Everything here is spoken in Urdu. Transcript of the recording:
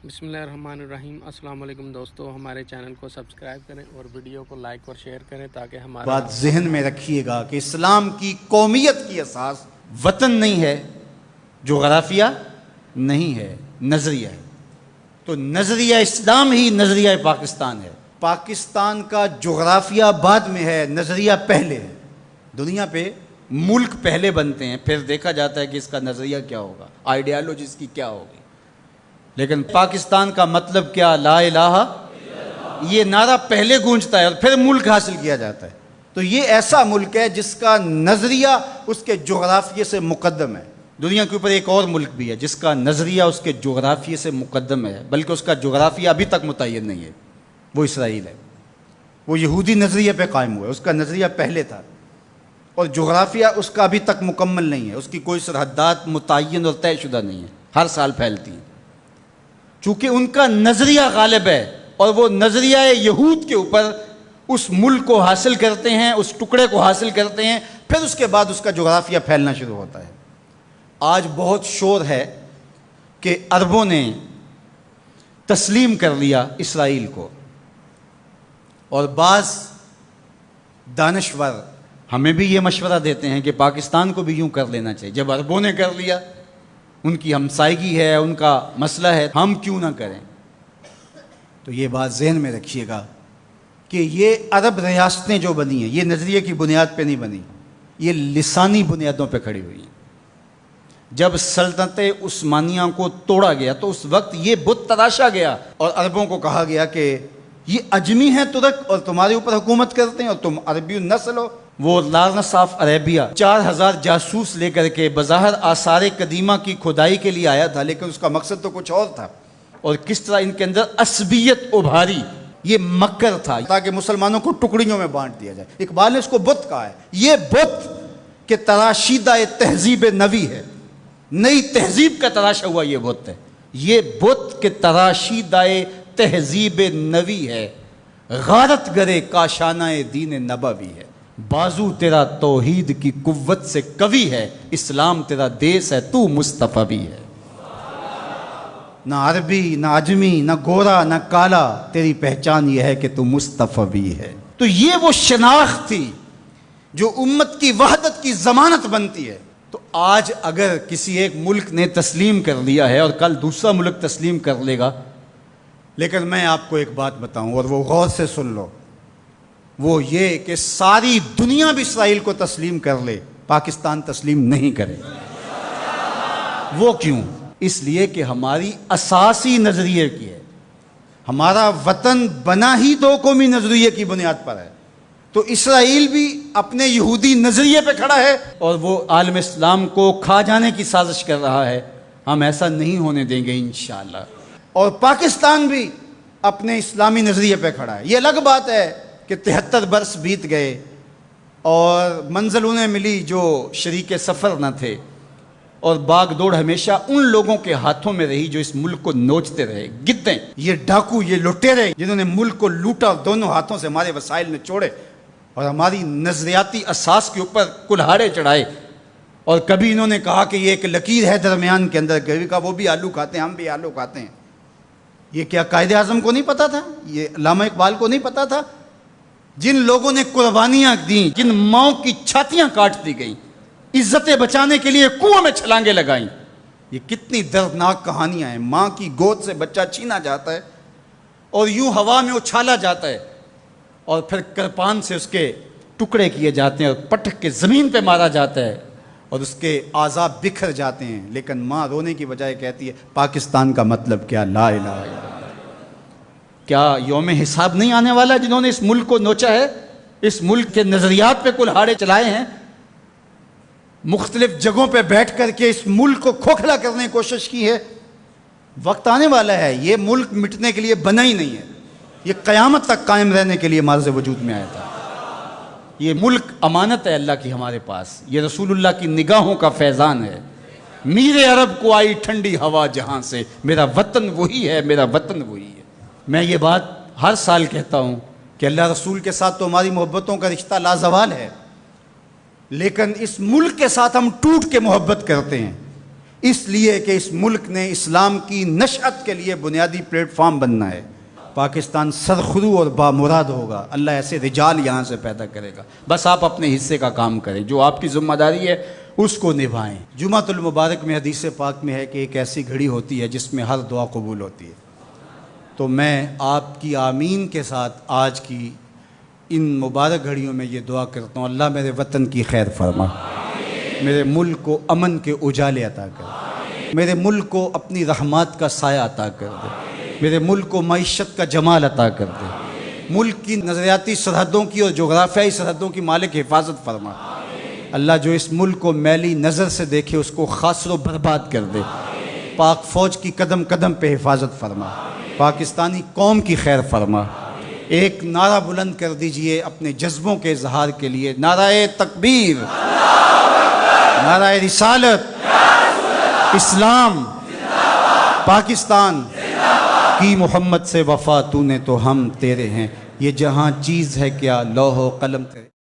بسم اللہ الرحمن الرحیم۔ السلام علیکم دوستو، ہمارے چینل کو سبسکرائب کریں اور ویڈیو کو لائک اور شیئر کریں تاکہ ہمارا بات ذہن میں رکھیے گا کہ اسلام کی قومیت کی اساس وطن نہیں ہے، جغرافیہ نہیں ہے، نظریہ ہے۔ تو نظریہ اسلام ہی نظریہ پاکستان ہے۔ پاکستان کا جغرافیہ بعد میں ہے، نظریہ پہلے ہے۔ دنیا پہ ملک پہلے بنتے ہیں، پھر دیکھا جاتا ہے کہ اس کا نظریہ کیا ہوگا، آئیڈیالوجی اس کی کیا ہوگی۔ لیکن پاکستان کا مطلب کیا؟ لا الہ، یہ نعرہ پہلے گونجتا ہے اور پھر ملک حاصل کیا جاتا ہے۔ تو یہ ایسا ملک ہے جس کا نظریہ اس کے جغرافیے سے مقدم ہے۔ دنیا کے اوپر ایک اور ملک بھی ہے جس کا نظریہ اس کے جغرافیے سے مقدم ہے، بلکہ اس کا جغرافیہ ابھی تک متعین نہیں ہے، وہ اسرائیل ہے۔ وہ یہودی نظریے پہ قائم ہوا ہے، اس کا نظریہ پہلے تھا اور جغرافیہ اس کا ابھی تک مکمل نہیں ہے، اس کی کوئی سرحدات متعین اور طے شدہ نہیں ہے، ہر سال پھیلتی ہیں۔ چونکہ ان کا نظریہ غالب ہے اور وہ نظریہ یہود کے اوپر اس ملک کو حاصل کرتے ہیں، اس ٹکڑے کو حاصل کرتے ہیں، پھر اس کے بعد اس کا جغرافیہ پھیلنا شروع ہوتا ہے۔ آج بہت شور ہے کہ عربوں نے تسلیم کر لیا اسرائیل کو، اور بعض دانشور ہمیں بھی یہ مشورہ دیتے ہیں کہ پاکستان کو بھی یوں کر لینا چاہیے۔ جب عربوں نے کر لیا، ان کی ہمسائیگی ہے، ان کا مسئلہ ہے، ہم کیوں نہ کریں؟ تو یہ بات ذہن میں رکھیے گا کہ یہ عرب ریاستیں جو بنی ہیں، یہ نظریے کی بنیاد پہ نہیں بنی، یہ لسانی بنیادوں پہ کھڑی ہوئی ہیں۔ جب سلطنت عثمانیہ کو توڑا گیا تو اس وقت یہ بت تراشا گیا اور عربوں کو کہا گیا کہ یہ اجمی ہیں ترک اور تمہارے اوپر حکومت کرتے ہیں اور تم عربی النسل ہو۔ وہ لارنس آف عربیہ 4000 جاسوس لے کر کے بظاہر آثار قدیمہ کی کھدائی کے لیے آیا تھا، لیکن اس کا مقصد تو کچھ اور تھا، اور کس طرح ان کے اندر عصبیت ابھاری، یہ مکر تھا تاکہ مسلمانوں کو ٹکڑیوں میں بانٹ دیا جائے۔ اقبال نے اس کو بت کہا ہے۔ یہ بت کہ تراشیدہ تہذیب نوی ہے، نئی تہذیب کا تراشا ہوا یہ بت ہے۔ یہ بت کہ تراشیدہ تہذیب نوی ہے، غارت گرے کاشانہ دین نبوی ہے۔ بازو تیرا توحید کی قوت سے قوی ہے، اسلام تیرا دیس ہے، تو مصطفی ہے۔ نہ عربی، نہ اجمی، نہ گورا، نہ کالا، تیری پہچان یہ ہے کہ تو مصطفی ہے۔ تو یہ وہ شناخت تھی جو امت کی وحدت کی ضمانت بنتی ہے۔ تو آج اگر کسی ایک ملک نے تسلیم کر لیا ہے اور کل دوسرا ملک تسلیم کر لے گا، لیکن میں آپ کو ایک بات بتاؤں اور وہ غور سے سن لو، وہ یہ کہ ساری دنیا بھی اسرائیل کو تسلیم کر لے، پاکستان تسلیم نہیں کرے۔ وہ کیوں؟ اس لیے کہ ہماری اساسی نظریے کی ہے۔ ہمارا وطن بنا ہی دو قومی نظریے کی بنیاد پر ہے۔ تو اسرائیل بھی اپنے یہودی نظریے پہ کھڑا ہے اور وہ عالم اسلام کو کھا جانے کی سازش کر رہا ہے۔ ہم ایسا نہیں ہونے دیں گے انشاءاللہ۔ اور پاکستان بھی اپنے اسلامی نظریے پہ کھڑا ہے۔ یہ الگ بات ہے کہ 73 برس بیت گئے اور منزل انہیں ملی جو شریک سفر نہ تھے، اور باغ دوڑ ہمیشہ ان لوگوں کے ہاتھوں میں رہی جو اس ملک کو نوچتے رہے۔ گدیں، یہ ڈاکو، یہ لٹیرے جنہوں نے ملک کو لوٹا، دونوں ہاتھوں سے ہمارے وسائل نے چھوڑے اور ہماری نظریاتی اساس کے اوپر کلہاڑے چڑھائے۔ اور کبھی انہوں نے کہا کہ یہ ایک لکیر ہے درمیان کے اندر، کبھی کہا وہ بھی آلو کھاتے ہیں، ہم بھی آلو کھاتے ہیں۔ یہ کیا قائد اعظم کو نہیں پتا تھا؟ یہ علامہ اقبال کو نہیں پتا تھا؟ جن لوگوں نے قربانیاں دیں، جن ماؤں کی چھاتیاں کاٹ دی گئیں، عزتیں بچانے کے لیے کنویں میں چھلانگیں لگائیں، یہ کتنی دردناک کہانیاں ہیں۔ ماں کی گود سے بچہ چھینا جاتا ہے اور یوں ہوا میں اچھالا جاتا ہے اور پھر کرپان سے اس کے ٹکڑے کیے جاتے ہیں اور پٹک کے زمین پہ مارا جاتا ہے اور اس کے اعضاء بکھر جاتے ہیں، لیکن ماں رونے کی بجائے کہتی ہے پاکستان کا مطلب کیا؟ لا الہ الا اللہ۔ کیا یوم حساب نہیں آنے والا؟ جنہوں نے اس ملک کو نوچا ہے، اس ملک کے نظریات پہ کلہاڑے چلائے ہیں، مختلف جگہوں پہ بیٹھ کر کے اس ملک کو کھوکھلا کرنے کی کوشش کی ہے، وقت آنے والا ہے۔ یہ ملک مٹنے کے لیے بنا ہی نہیں ہے، یہ قیامت تک قائم رہنے کے لیے معرض وجود میں آیا تھا۔ یہ ملک امانت ہے اللہ کی ہمارے پاس، یہ رسول اللہ کی نگاہوں کا فیضان ہے۔ میرے عرب کو آئی ٹھنڈی ہوا جہاں سے، میرا وطن وہی ہے، میرا وطن وہی ہے۔ میں یہ بات ہر سال کہتا ہوں کہ اللہ رسول کے ساتھ تو ہماری محبتوں کا رشتہ لازوال ہے، لیکن اس ملک کے ساتھ ہم ٹوٹ کے محبت کرتے ہیں۔ اس لیے کہ اس ملک نے اسلام کی نشأت کے لیے بنیادی پلیٹ فارم بننا ہے۔ پاکستان سرخرو اور بامراد ہوگا، اللہ ایسے رجال یہاں سے پیدا کرے گا۔ بس آپ اپنے حصے کا کام کریں، جو آپ کی ذمہ داری ہے اس کو نبھائیں۔ جمعۃ المبارک میں حدیث پاک میں ہے کہ ایک ایسی گھڑی ہوتی ہے جس میں ہر دعا قبول ہوتی ہے۔ تو میں آپ کی آمین کے ساتھ آج کی ان مبارک گھڑیوں میں یہ دعا کرتا ہوں، اللہ میرے وطن کی خیر فرما، میرے ملک کو امن کے اجالے عطا کر دے، میرے ملک کو اپنی رحمات کا سایہ عطا کر دے، میرے ملک کو معیشت کا جمال عطا کر دے، ملک کی نظریاتی سرحدوں کی اور جغرافیائی سرحدوں کی مالک حفاظت فرما۔ اللہ جو اس ملک کو میلی نظر سے دیکھے اس کو خاصر و برباد کر دے۔ پاک فوج کی قدم قدم پہ حفاظت فرما، پاکستانی قوم کی خیر فرما۔ ایک نعرہ بلند کر دیجئے اپنے جذبوں کے اظہار کے لیے، نعرہ تکبیر، نعرہ رسالت، اسلام، پاکستان کی محمد سے وفا تو نے تو ہم تیرے ہیں، یہ جہاں چیز ہے کیا لوح و قلم تیرے۔